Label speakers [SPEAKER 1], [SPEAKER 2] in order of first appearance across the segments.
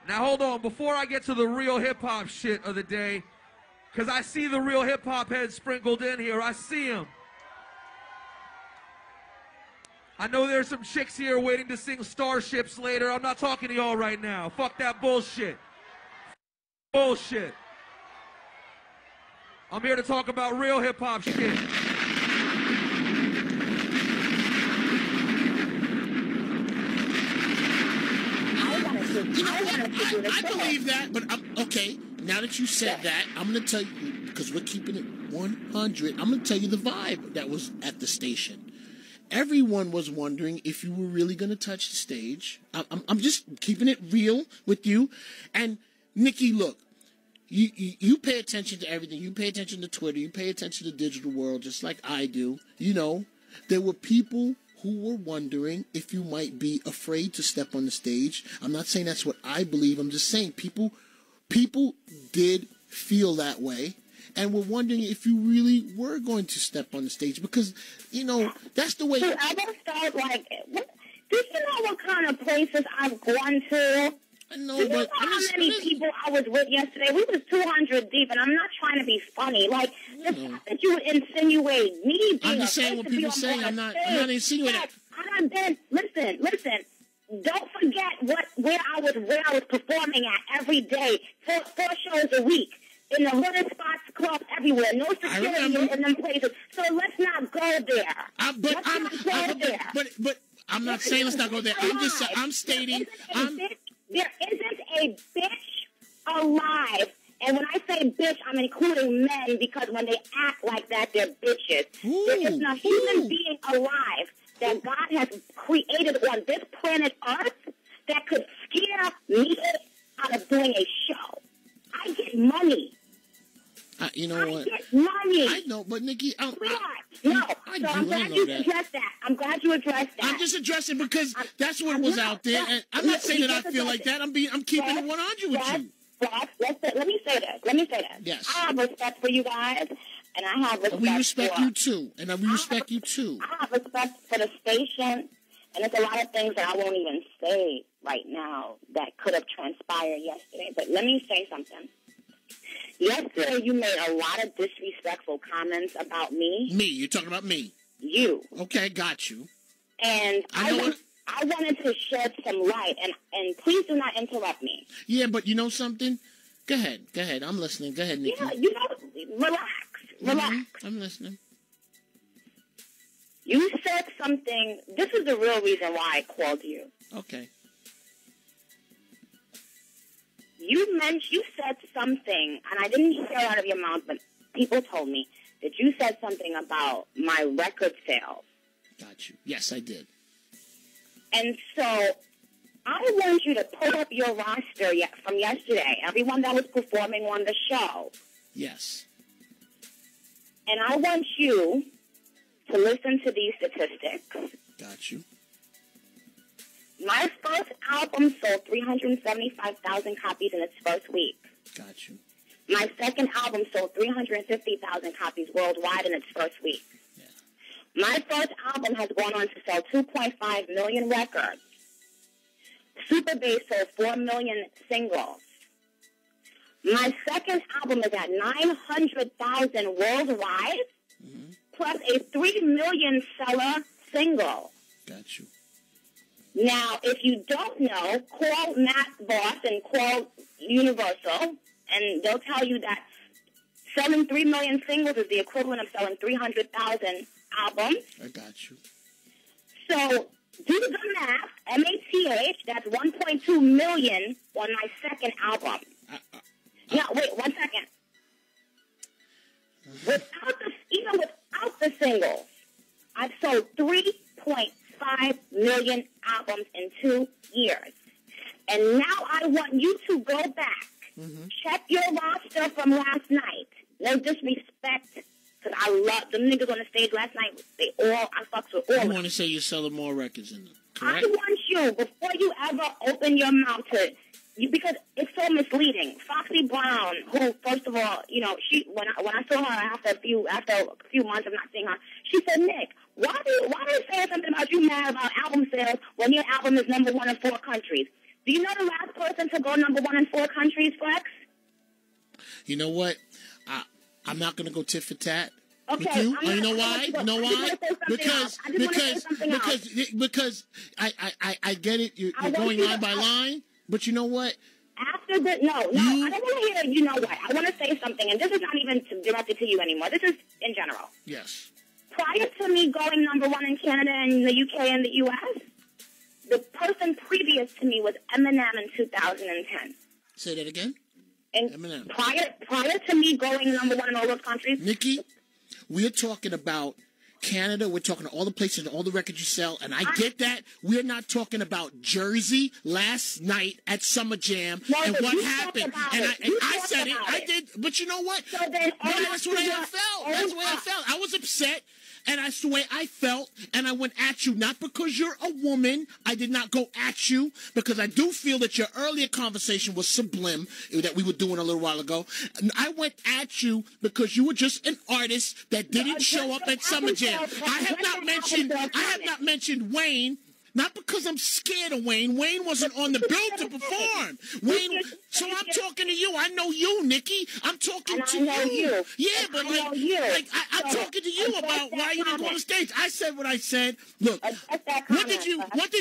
[SPEAKER 1] Now hold on, before I get to the real hip-hop shit of the day, because I see the real hip-hop heads sprinkled in here. I see them. I know there's some chicks here waiting to sing Starships later. I'm not talking to y'all right now. Fuck that bullshit. Bullshit. I'm here to talk about real hip-hop shit.
[SPEAKER 2] I believe that, but okay, now that you said that, I'm going to tell you, because we're keeping it 100, I'm going to tell you the vibe that was at the station. Everyone was wondering if you were really going to touch the stage. I'm just keeping it real with you. And, Nikki, look, you pay attention to everything. You pay attention to Twitter. You pay attention to the digital world just like I do. You know, there were people who were wondering if you might be afraid to step on the stage. I'm not saying that's what I believe. I'm just saying people did feel that way and were wondering if you really were going to step on the stage because, you know, that's the way.
[SPEAKER 3] So I just felt like, do you know what kind of places I've gone to?
[SPEAKER 2] I know,
[SPEAKER 3] do you
[SPEAKER 2] but
[SPEAKER 3] know how many people I was with yesterday? We was 200 deep, and I'm not trying to be funny. Like, the fact that you would insinuate me being
[SPEAKER 2] I'm just saying what people say. I'm not insinuating.
[SPEAKER 3] Yes, listen. Don't forget where I was performing at every day, four shows a week. In the hooded spots, clubs, everywhere. No security in them places. So let's not go there.
[SPEAKER 2] But I'm not saying let's not go there. I'm stating.
[SPEAKER 3] There isn't a bitch alive. And when I say bitch, I'm including men because when they act like that, they're bitches. There isn't a human being alive that God has created on this planet Earth that could scare me out of doing a show. I get money.
[SPEAKER 2] You know what?
[SPEAKER 3] I get money.
[SPEAKER 2] I know, but Nikki,
[SPEAKER 3] I'm glad you addressed that. I'm glad you addressed that.
[SPEAKER 2] I'm just addressing because that's what was out there, and I'm not saying that I feel like that. I'm keeping it 100 with you.
[SPEAKER 3] Let me say this.
[SPEAKER 2] Yes.
[SPEAKER 3] I have respect for you guys, and I have respect.
[SPEAKER 2] We respect you too, and we respect you too.
[SPEAKER 3] I have respect for the station, and there's a lot of things that I won't even say right now that could have transpired yesterday. But let me say something. Yesterday, you made a lot of disrespectful comments about me.
[SPEAKER 2] Me? You're talking about me?
[SPEAKER 3] You.
[SPEAKER 2] Okay, got you.
[SPEAKER 3] And I wanted to shed some light, and please do not interrupt me.
[SPEAKER 2] Yeah, but you know something? Go ahead. I'm listening. Go ahead, Nikki.
[SPEAKER 3] Yeah, relax.
[SPEAKER 2] I'm listening.
[SPEAKER 3] You said something. This is the real reason why I called you.
[SPEAKER 2] Okay.
[SPEAKER 3] You said something, and I didn't hear it out of your mouth, but people told me that you said something about my record sales.
[SPEAKER 2] Got you. Yes, I did.
[SPEAKER 3] And so I want you to pull up your roster from yesterday, everyone that was performing on the show.
[SPEAKER 2] Yes.
[SPEAKER 3] And I want you to listen to these statistics.
[SPEAKER 2] Got you.
[SPEAKER 3] My first album sold 375,000 copies in its first week.
[SPEAKER 2] Got you.
[SPEAKER 3] My second album sold 350,000 copies worldwide in its first week.
[SPEAKER 2] Yeah.
[SPEAKER 3] My first album has gone on to sell 2.5 million records. Super Bass sold 4 million singles. My second album is at 900,000 worldwide, plus a 3 million seller single.
[SPEAKER 2] Got you.
[SPEAKER 3] Now, if you don't know, call Matt Boss and call Universal, and they'll tell you that selling 3 million singles is the equivalent of selling 300,000 albums.
[SPEAKER 2] I got you.
[SPEAKER 3] So, do the math, MATH, that's 1.2 million on my second album. Now, wait, 1 second. Even without the singles, I've sold 3.5 million albums in 2 years. And now I want you to go back, check your roster from last night. No disrespect, because I love them niggas on the stage last night. I fucks with all of them.
[SPEAKER 2] You want to say you're selling more records than them, correct?
[SPEAKER 3] I want you, before you ever open your mouth because it's so misleading. Foxy Brown, who, first of all, when I saw her after a few months of not seeing her, she said, Nick, why are you saying something about you mad about album sales when your album is #1 in 4 countries? Do you know the last person to go #1 in 4 countries, Flex?
[SPEAKER 2] You know what? I'm not going to go tit for tat.
[SPEAKER 3] Okay,
[SPEAKER 2] with you. You know why? You know why? Because I get it. You're going line by line. But you know what?
[SPEAKER 3] After the no, I don't want to hear. You know what? I want to say something, and this is not even directed to you anymore. This is in general.
[SPEAKER 2] Yes.
[SPEAKER 3] Prior to me going #1 in Canada and the UK and the US, the person previous to me was Eminem in 2010.
[SPEAKER 2] Say that again.
[SPEAKER 3] And
[SPEAKER 2] Eminem.
[SPEAKER 3] Prior to me going #1 in all those countries,
[SPEAKER 2] Nikki, we're talking about Canada. We're talking all the places and all the records you sell, and I get that. We're not talking about Jersey last night at Summer Jam and what happened. And I said it. I did. But you know what?
[SPEAKER 3] So then,
[SPEAKER 2] that's what I felt. That's the way I felt. I was upset. And that's the way I felt, and I went at you, not because you're a woman. I did not go at you, because I do feel that your earlier conversation was sublime, that we were doing a little while ago. I went at you because you were just an artist that didn't show up at Summer Jam. I have not mentioned Wayne. Not because I'm scared of Wayne. Wayne wasn't on the bill to perform. So I'm talking to you. I know you, Nikki. I'm talking to you. Yeah, but I'm talking to you about why you didn't go on stage. I said what I said. Look, what did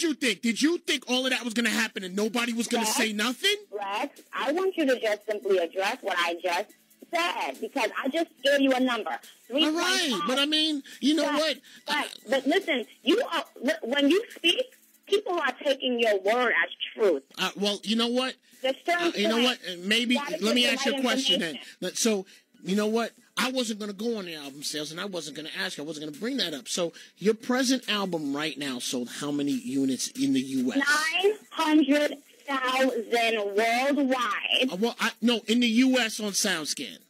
[SPEAKER 2] you think? Did you think all of that was going to happen and nobody was going to say nothing?
[SPEAKER 3] Rex, I want you to just simply address what I just said, because I just gave you a number.
[SPEAKER 2] All right, but I mean, you know what?
[SPEAKER 3] But listen, when you speak, people are taking your word as truth.
[SPEAKER 2] Well, you know what? You know what? Maybe let me ask you a question then. So, you know what? I wasn't going to go on the album sales, and I wasn't going to ask you. I wasn't going to bring that up. So, your present album right now sold how many units in the U.S.?
[SPEAKER 3] 900,000 worldwide.
[SPEAKER 2] Well, no, in the U.S. on SoundScan.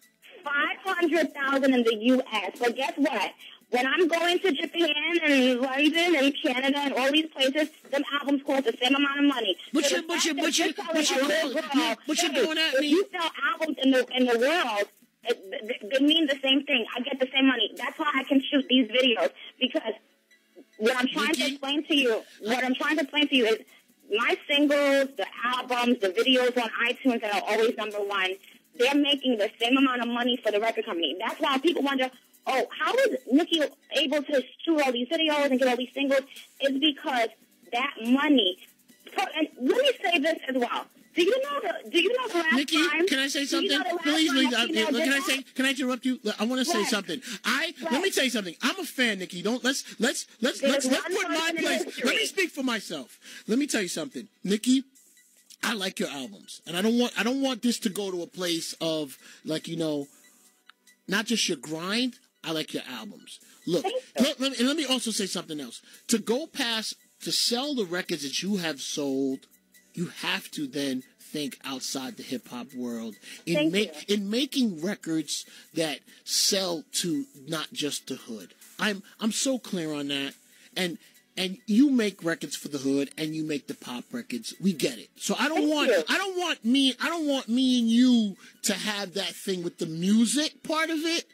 [SPEAKER 3] 500,000 in the U.S. But guess what? When I'm going to Japan and London and Canada and all these places, them albums cost the same amount of money.
[SPEAKER 2] But you're doing that.
[SPEAKER 3] If you sell albums in the world, they mean the same thing. I get the same money. That's why I can shoot these videos, because what I'm trying to explain to you is my singles, the albums, the videos on iTunes that are always #1. They're making the same amount of money for the record company. That's why people wonder, oh, how is Nicki able to shoot all these videos and get all these singles? It's because that money. And let me say this as well. Do you know the last
[SPEAKER 2] Nikki,
[SPEAKER 3] time?
[SPEAKER 2] can I say something? Please. Can I interrupt you? I want to say something. Let me say something. I'm a fan, Nikki. Let's put my place. Let me speak for myself. Let me tell you something, Nikki. I like your albums, and I don't want this to go to a place of, like, you know, not just your grind. I like your albums. Look, let me also say something else. To sell the records that you have sold, you have to then think outside the hip hop world in making records that sell to not just the hood. I'm so clear on that, and you make records for the hood, and you make the pop records. We get it. So I don't want me and you to have that thing with the music part of it,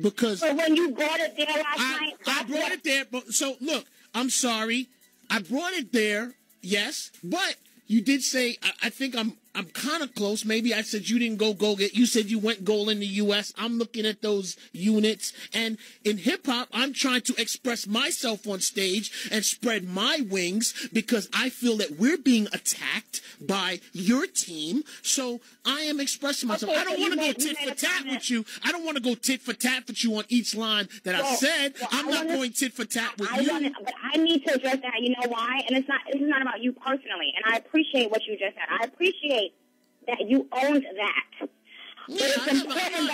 [SPEAKER 2] because.
[SPEAKER 3] So when you brought it there last night,
[SPEAKER 2] I brought it there. But so look, I'm sorry, I brought it there. Yes, but you did say I think I'm kind of close. Maybe I said you didn't go get. You said you went gold in the U.S. I'm looking at those units, and in hip hop, I'm trying to express myself on stage and spread my wings, because I feel that we're being attacked by your team. So I am expressing myself. I don't want to go tit for tat with you. I don't want to go tit for tat with you on each line that I said. I'm not going tit for tat with you.
[SPEAKER 3] But I need to address that. You know why? And this is not about you personally. And I appreciate what you just said. I appreciate that you owned that.
[SPEAKER 2] Yeah,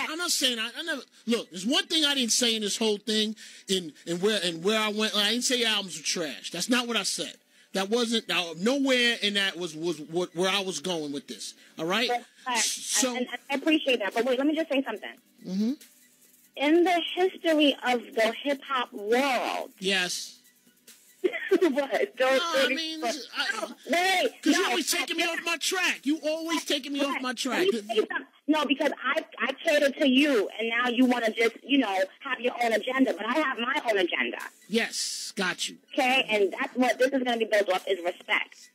[SPEAKER 2] I'm not saying I never. Look, there's one thing I didn't say in this whole thing, in where I went. I didn't say albums were trash. That's not what I said. That wasn't nowhere in that was where I was going with this. All right. So
[SPEAKER 3] I appreciate that. But wait, let me just say something.
[SPEAKER 2] Mm-hmm.
[SPEAKER 3] In the history of the hip hop world.
[SPEAKER 2] Yes.
[SPEAKER 3] What?
[SPEAKER 2] Because you're always taking me off my track. You always taking me off my track.
[SPEAKER 3] No, because I cater to you, and now you want to just, have your own agenda. But I have my own agenda.
[SPEAKER 2] Yes, got you.
[SPEAKER 3] Okay, and that's what this is going to be built off, is respect.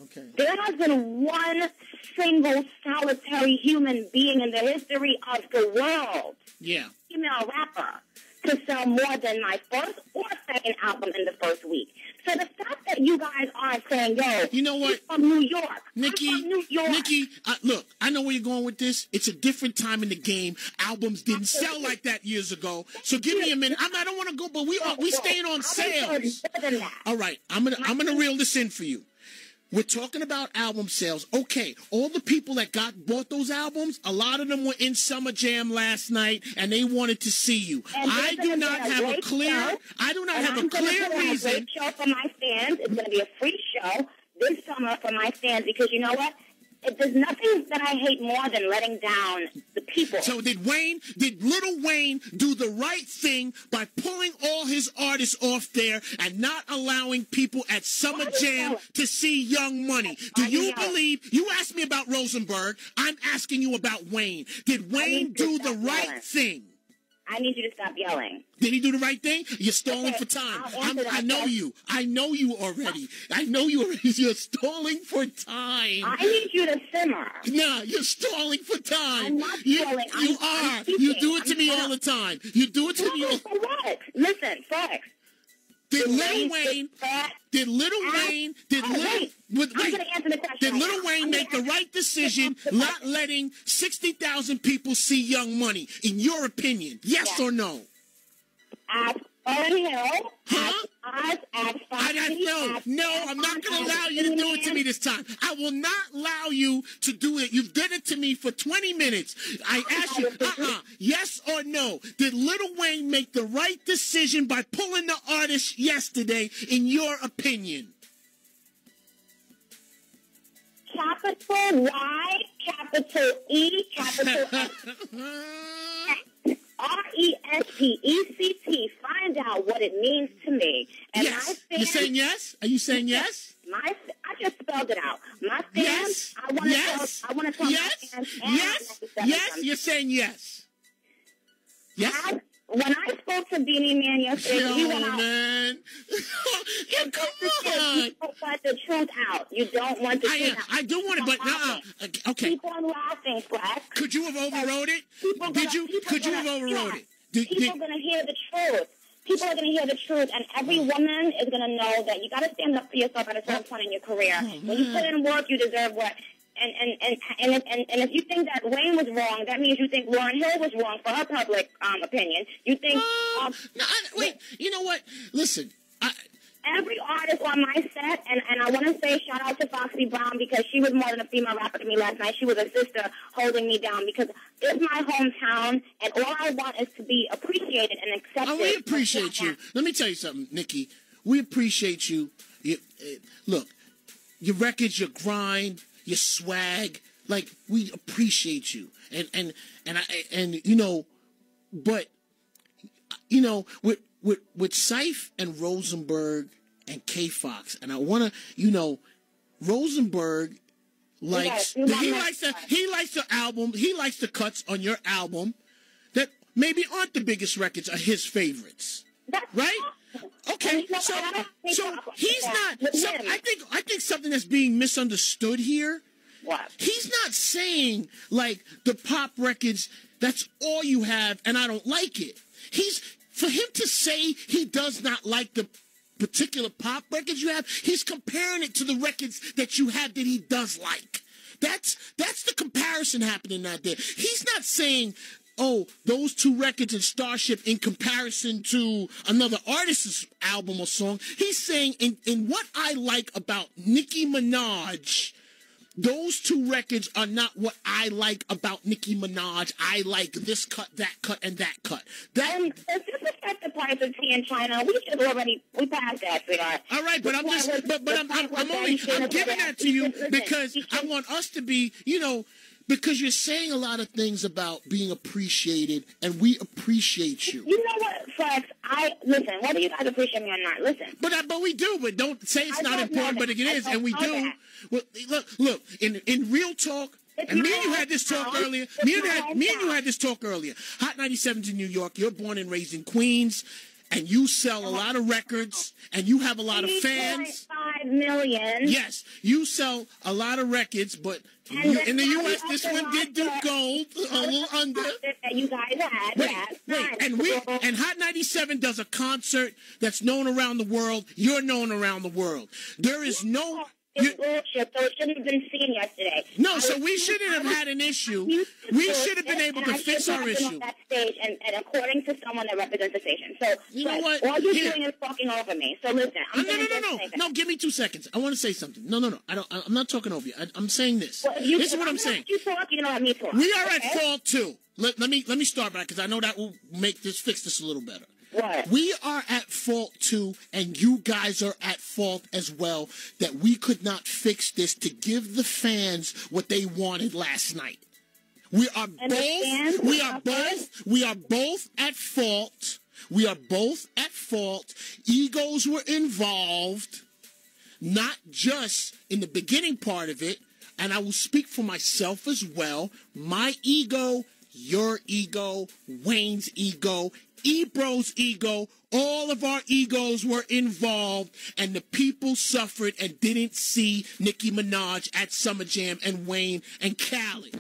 [SPEAKER 2] Okay.
[SPEAKER 3] There has been one single solitary human being in the history of the world, female rapper, to sell more than my first or second album in the first week. So the fact that you guys aren't saying, yo,
[SPEAKER 2] you know what?
[SPEAKER 3] I'm from New York.
[SPEAKER 2] Nikki,
[SPEAKER 3] I'm from New York.
[SPEAKER 2] Nikki, look, I know where you're going with this. It's a different time in the game. Albums didn't sell like that years ago. So give me a minute. I don't want to go, but we staying on sales. All right, I'm gonna reel this in for you. We're talking about album sales. Okay, all the people that bought those albums, a lot of them were in Summer Jam last night, and they wanted to see you. I do not have a clear reason.
[SPEAKER 3] Great show for my fans. It's going to be a free show this summer for my fans because you know what? There's nothing that I hate more than letting down the people.
[SPEAKER 2] So did Little Wayne do the right thing by pulling all his artists off there and not allowing people at Summer Jam to see Young Money? Do you believe, you asked me about Rosenberg, I'm asking you about Wayne. Did Wayne do the right thing?
[SPEAKER 3] I need you to stop yelling.
[SPEAKER 2] Did he do the right thing? You're stalling for time. I know you. I know you already. You're stalling for time.
[SPEAKER 3] I need you to simmer.
[SPEAKER 2] No, you're stalling for time.
[SPEAKER 3] I'm not stalling.
[SPEAKER 2] You are. You do it to me all the time. You do it to me all the time.
[SPEAKER 3] Listen, Fox.
[SPEAKER 2] Did Little Wayne make the right decision not letting 60,000 people see Young Money, in your opinion? Yes or no?
[SPEAKER 3] Ask Owen Hill.
[SPEAKER 2] Huh? No, I'm not going to allow you to do it to me this time. I will not allow you to do it. You've done it to me for 20 minutes. I asked you, yes or no? Did Little Wayne make the right decision by pulling the artist yesterday, in your opinion?
[SPEAKER 3] Capital Y, capital E, capital S. RESPECT. Find out what it means to me. And
[SPEAKER 2] yes. You're saying yes? Are you saying yes?
[SPEAKER 3] I just spelled it out. My fans, I want to tell my fans.
[SPEAKER 2] Yes. You're saying yes. Yes.
[SPEAKER 3] When I spoke to Beanie Man yesterday, he went out.
[SPEAKER 2] Man. Come on.
[SPEAKER 3] You don't want the truth out. You don't want the truth out.
[SPEAKER 2] I do want it, but okay.
[SPEAKER 3] Keep on laughing, Flex.
[SPEAKER 2] Could you have overrode it? Could you have overrode it?
[SPEAKER 3] People are going to hear the truth. People are going to hear the truth, and every woman is going to know that you got to stand up for yourself at a certain point in your career. When you put in work, you deserve work. And if you think that Wayne was wrong, that means you think Lauryn Hill was wrong for her public opinion. You think...
[SPEAKER 2] wait, you know what? Listen,
[SPEAKER 3] every artist on my set, and I want to say shout out to Foxy Brown because she was more than a female rapper to me last night. She was a sister holding me down because it's my hometown, and all I want is to be appreciated and accepted.
[SPEAKER 2] Oh, we appreciate you. Let me tell you something, Nikki. We appreciate you. Look, your records, your grind, your swag, like, we appreciate you. And you know, but, you know, with Syph and Rosenberg and K-Fox, and I want to, you know, Rosenberg likes, he likes the album, he likes the cuts on your album that maybe aren't the biggest records, are his favorites. Right? Okay, so he's not. So I think something that's being misunderstood here.
[SPEAKER 3] What?
[SPEAKER 2] He's not saying like the pop records. That's all you have, and I don't like it. For him to say he does not like the particular pop records you have, he's comparing it to the records that you have that he does like. That's the comparison happening out there. He's not saying, oh, those two records in Starship in comparison to another artist's album or song. He's saying in what I like about Nicki Minaj, those two records are not what I like about Nicki Minaj. I like this cut, and that cut.
[SPEAKER 3] Does this affect the price of tea in China? We passed that, sweetheart.
[SPEAKER 2] All right, but I'm giving that to you because I want us to be, you know, because you're saying a lot of things about being appreciated, and we appreciate you.
[SPEAKER 3] You know what, Flex? Listen, whether you guys appreciate me or not, listen.
[SPEAKER 2] But we do, but don't say it's not important, but it is, and we do. Well, look, in real talk, and me and you had this talk earlier. Me and you had this talk earlier. Hot 97's in New York. You're born and raised in Queens. and you sell a lot of records, and you have a lot of fans.
[SPEAKER 3] 3.5 million.
[SPEAKER 2] Yes, you sell a lot of records, but in the U.S., this one did do gold, a little under.
[SPEAKER 3] That you guys had.
[SPEAKER 2] Wait, and Hot 97 does a concert that's known around the world. You're known around the world. There is no...
[SPEAKER 3] It's bullshit, so it shouldn't have been seen yesterday.
[SPEAKER 2] No, so we shouldn't have had an issue. We should have been able to fix our issue.
[SPEAKER 3] That stage, and according to someone that represents the station. So,
[SPEAKER 2] you know what?
[SPEAKER 3] All you're doing is talking over me. So listen,
[SPEAKER 2] No, give me 2 seconds. I want to say something. No. I'm not talking over you. I'm saying this.
[SPEAKER 3] Well,
[SPEAKER 2] this is what I'm saying.
[SPEAKER 3] You talk, you don't let me talk.
[SPEAKER 2] We are at fault too. Let me start back, because I know that will fix this a little better.
[SPEAKER 3] What?
[SPEAKER 2] We are at fault too, and you guys are at fault as well, that we could not fix this to give the fans what they wanted last night. We are both at fault. We are both at fault. Egos were involved, not just in the beginning part of it, and I will speak for myself as well. My ego, your ego, Wayne's ego, Ebro's ego, all of our egos were involved, and the people suffered and didn't see Nicki Minaj at Summer Jam and Wayne and Cali.